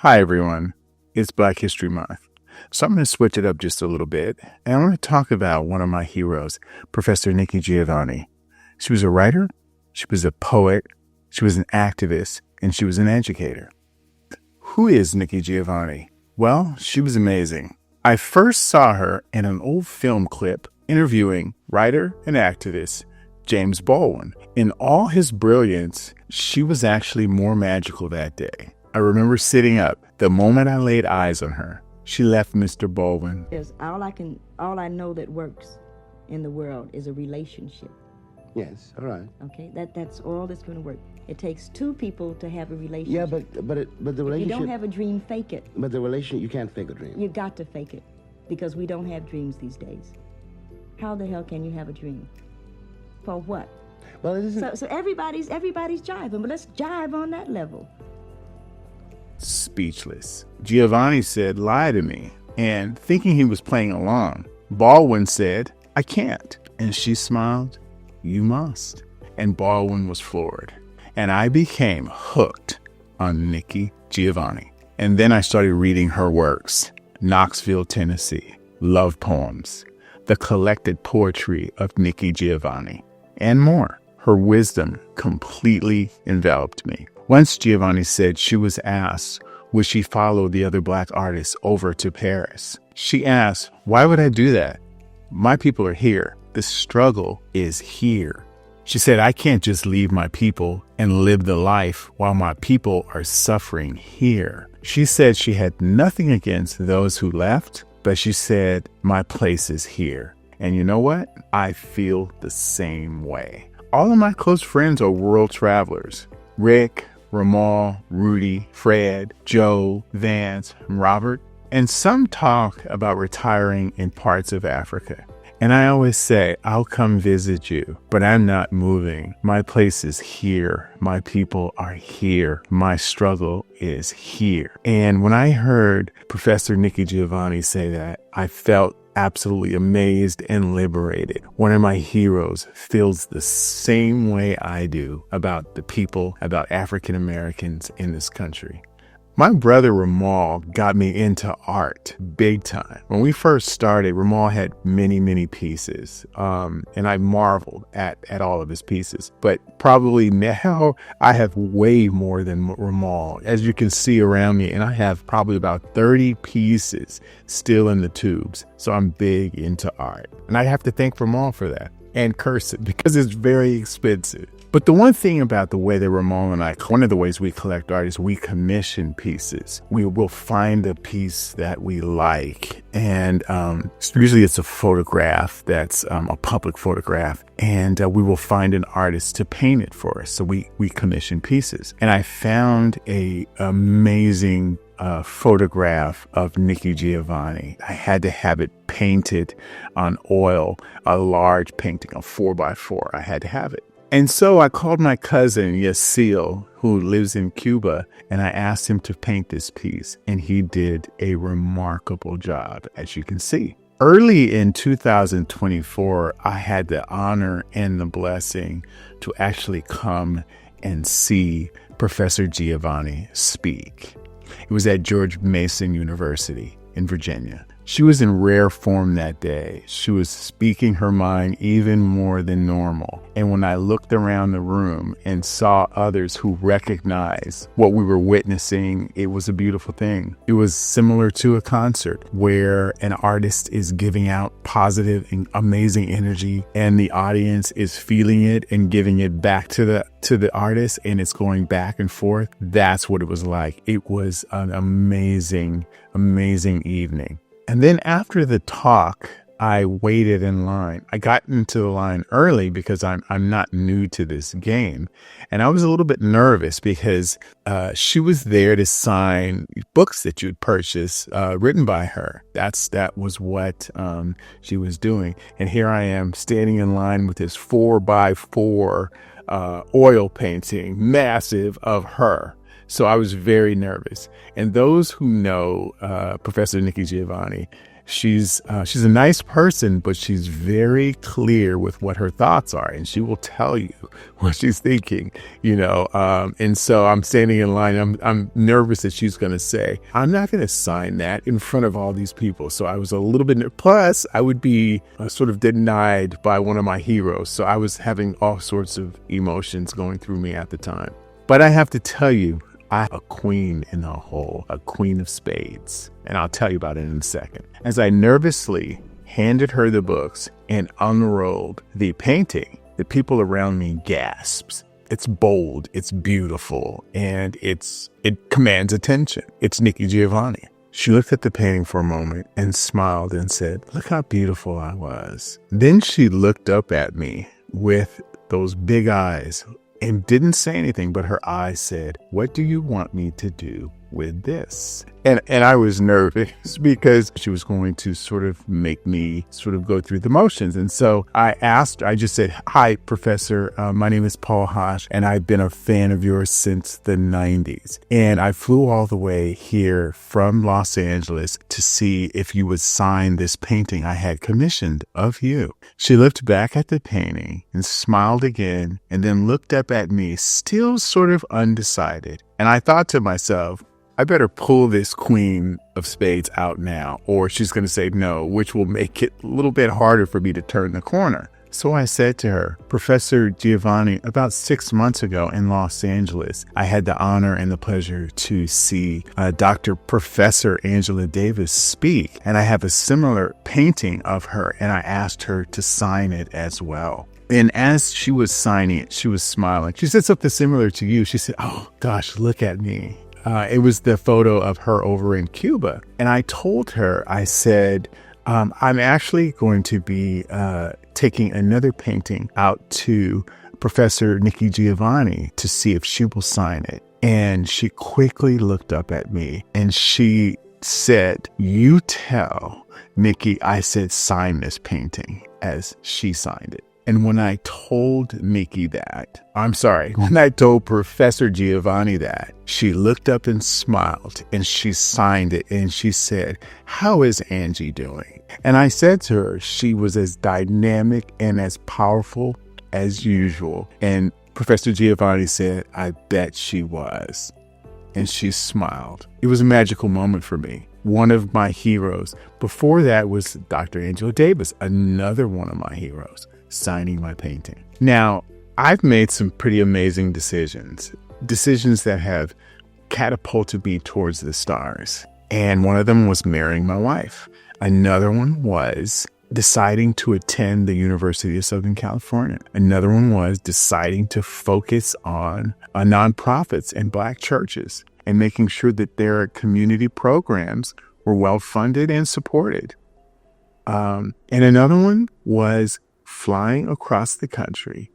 Hi, everyone. It's Black History Month. So I'm going to switch it up just a little bit, and I want to talk about one of my heroes, Professor Nikki Giovanni. She was a writer, she was a poet, she was an activist, and she was an educator. Who is Nikki Giovanni? Well, she was amazing. I first saw her in an old film clip interviewing writer and activist James Baldwin. In all his brilliance, she was actually more magical that day. I remember sitting up the moment I laid eyes on her. She left Mr. Baldwin. There's all I know that works in the world is a relationship. Yes, all right. Okay, that's all that's going to work. It takes two people to have a relationship. Yeah, but the relationship. If you don't have a dream, fake it. But the relationship, you can't fake a dream. You got to fake it, because we don't have dreams these days. How the hell can you have a dream? For what? Well, it isn't. So everybody's jiving, but let's jive on that level. Speechless. Giovanni said, "Lie to me." And thinking he was playing along, Baldwin said, "I can't." And she smiled, "You must." And Baldwin was floored. And I became hooked on Nikki Giovanni. And then I started reading her works: Knoxville, Tennessee, Love Poems, the collected poetry of Nikki Giovanni, and more. Her wisdom completely enveloped me. Once Giovanni said she was asked, would she follow the other Black artists over to Paris? She asked, why would I do that? My people are here. The struggle is here. She said, I can't just leave my people and live the life while my people are suffering here. She said she had nothing against those who left, but she said, my place is here. And you know what? I feel the same way. All of my close friends are world travelers. Rick, Ramal, Rudy, Fred, Joe, Vance, and Robert. And some talk about retiring in parts of Africa. And I always say, I'll come visit you, but I'm not moving. My place is here. My people are here. My struggle is here. And when I heard Professor Nikki Giovanni say that, I felt absolutely amazed and liberated. One of my heroes feels the same way I do about the people, about African Americans in this country. My brother Ramal got me into art big time. When we first started, Ramal had many pieces, and I marveled at all of his pieces. But probably now I have way more than Ramal, as you can see around me, and I have probably about 30 pieces still in the tubes. So I'm big into art, and I have to thank Ramal for that, and curse it because it's very expensive. But the one thing about the way that Ramal and I, one of the ways we collect art is we commission pieces. We will find a piece that we like, and usually it's a photograph that's a public photograph, and we will find an artist to paint it for us. So we commission pieces. And I found a amazing photograph of Nikki Giovanni. I had to have it painted on oil, a large painting, a 4x4. I had to have it. And so I called my cousin Yasil, who lives in Cuba, and I asked him to paint this piece, and he did a remarkable job, as you can see. Early in 2024, I had the honor and the blessing to actually come and see Professor Giovanni speak. It was at George Mason University in Virginia. She was in rare form that day. She was speaking her mind even more than normal. And when I looked around the room and saw others who recognized what we were witnessing, it was a beautiful thing. It was similar to a concert where an artist is giving out positive and amazing energy, and the audience is feeling it and giving it back to the artist, and it's going back and forth. That's what it was like. It was an amazing evening. And then after the talk, I waited in line. I got into the line early because I'm not new to this game. And I was a little bit nervous because she was there to sign books that you'd purchase written by her. That was what she was doing. And here I am standing in line with this 4x4 oil painting, massive, of her. So I was very nervous. And those who know Professor Nikki Giovanni She's a nice person, but she's very clear with what her thoughts are, and she will tell you what she's thinking, and so I'm standing in line. I'm nervous that she's going to say, I'm not going to sign that in front of all these people. So I was a little bit, plus I would be sort of denied by one of my heroes. So I was having all sorts of emotions going through me at the time. But I have to tell you, I'm a queen in the hole, a queen of spades. And I'll tell you about it in a second. As I nervously handed her the books and unrolled the painting, the people around me gasped. It's bold, it's beautiful, and it commands attention. It's Nikki Giovanni. She looked at the painting for a moment and smiled and said, look how beautiful I was. Then she looked up at me with those big eyes and didn't say anything, but her eyes said, what do you want me to do with this? And I was nervous because she was going to sort of make me sort of go through the motions. And so I just said, hi, Professor, my name is Paul Hosh, and I've been a fan of yours since the 90s. And I flew all the way here from Los Angeles to see if you would sign this painting I had commissioned of you. She looked back at the painting and smiled again, and then looked up at me, still sort of undecided. And I thought to myself, I better pull this queen of spades out now, or she's going to say no, which will make it a little bit harder for me to turn the corner. So I said to her, Professor Giovanni, about 6 months ago in Los Angeles, I had the honor and the pleasure to see Dr. Professor Angela Davis speak. And I have a similar painting of her, and I asked her to sign it as well. And as she was signing it, she was smiling. She said something similar to you. She said, oh, gosh, look at me. It was the photo of her over in Cuba. And I told her, I said, I'm actually going to be taking another painting out to Professor Nikki Giovanni to see if she will sign it. And she quickly looked up at me and she said, you tell Nikki I said sign this painting, as she signed it. And when I told when I told Professor Giovanni that, she looked up and smiled and she signed it and she said, how is Angie doing? And I said to her, she was as dynamic and as powerful as usual. And Professor Giovanni said, I bet she was. And she smiled. It was a magical moment for me. One of my heroes. Before that was Dr. Angela Davis, another one of my heroes, signing my painting. Now, I've made some pretty amazing decisions that have catapulted me towards the stars. And one of them was marrying my wife. Another one was deciding to attend the University of Southern California. Another one was deciding to focus on nonprofits and Black churches and making sure that their community programs were well funded and supported. And another one was flying across the country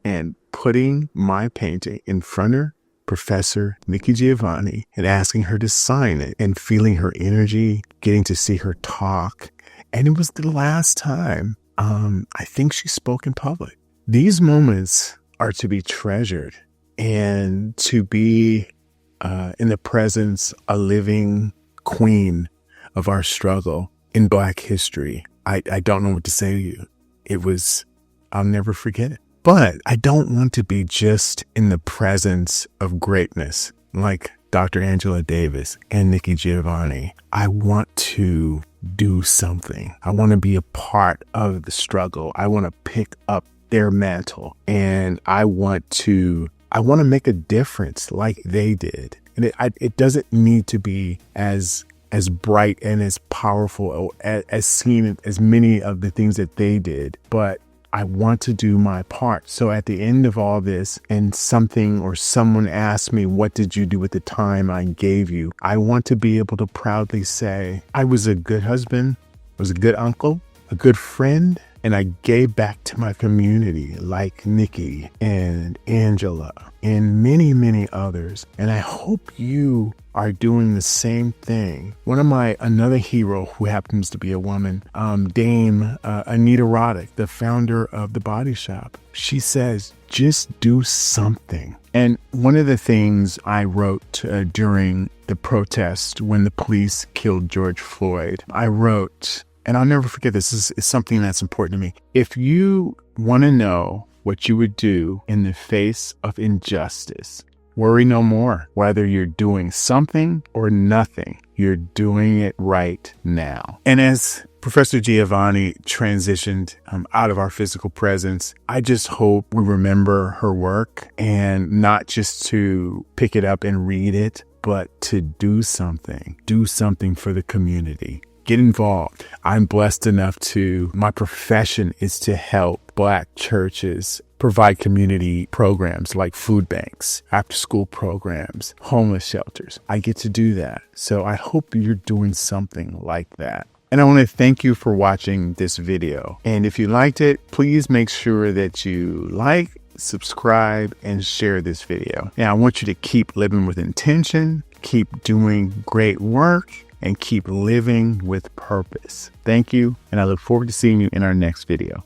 and putting my painting in front of Professor Nikki Giovanni and asking her to sign it and feeling her energy, getting to see her talk. And it was the last time I think she spoke in public. These moments are to be treasured and to be in the presence, a living queen of our struggle in Black history. I don't know what to say to you. I'll never forget it. But I don't want to be just in the presence of greatness like Dr. Angela Davis and Nikki Giovanni. I want to do something. I want to be a part of the struggle. I want to pick up their mantle, and I want to make a difference like they did. And it doesn't need to be as bright and as powerful or as seen as many of the things that they did, but I want to do my part. So at the end of all this, and something or someone asks me, what did you do with the time I gave you? I want to be able to proudly say, I was a good husband, was a good uncle, a good friend, and I gave back to my community like Nikki and Angela and many, many others. And I hope you are doing the same thing. Another hero who happens to be a woman, Dame Anita Roddick, the founder of The Body Shop. She says, just do something. And one of the things I wrote during the protest when the police killed George Floyd, I wrote, and I'll never forget this, is something that's important to me. If you want to know what you would do in the face of injustice, worry no more. Whether you're doing something or nothing, you're doing it right now. And as Professor Giovanni transitioned out of our physical presence, I just hope we remember her work, and not just to pick it up and read it, but to do something for the community. Get involved. I'm blessed enough my profession is to help Black churches provide community programs like food banks, after school programs, homeless shelters. I get to do that. So I hope you're doing something like that. And I want to thank you for watching this video. And if you liked it, please make sure that you like, subscribe, and share this video. Now, I want you to keep living with intention, keep doing great work, and keep living with purpose. Thank you, and I look forward to seeing you in our next video.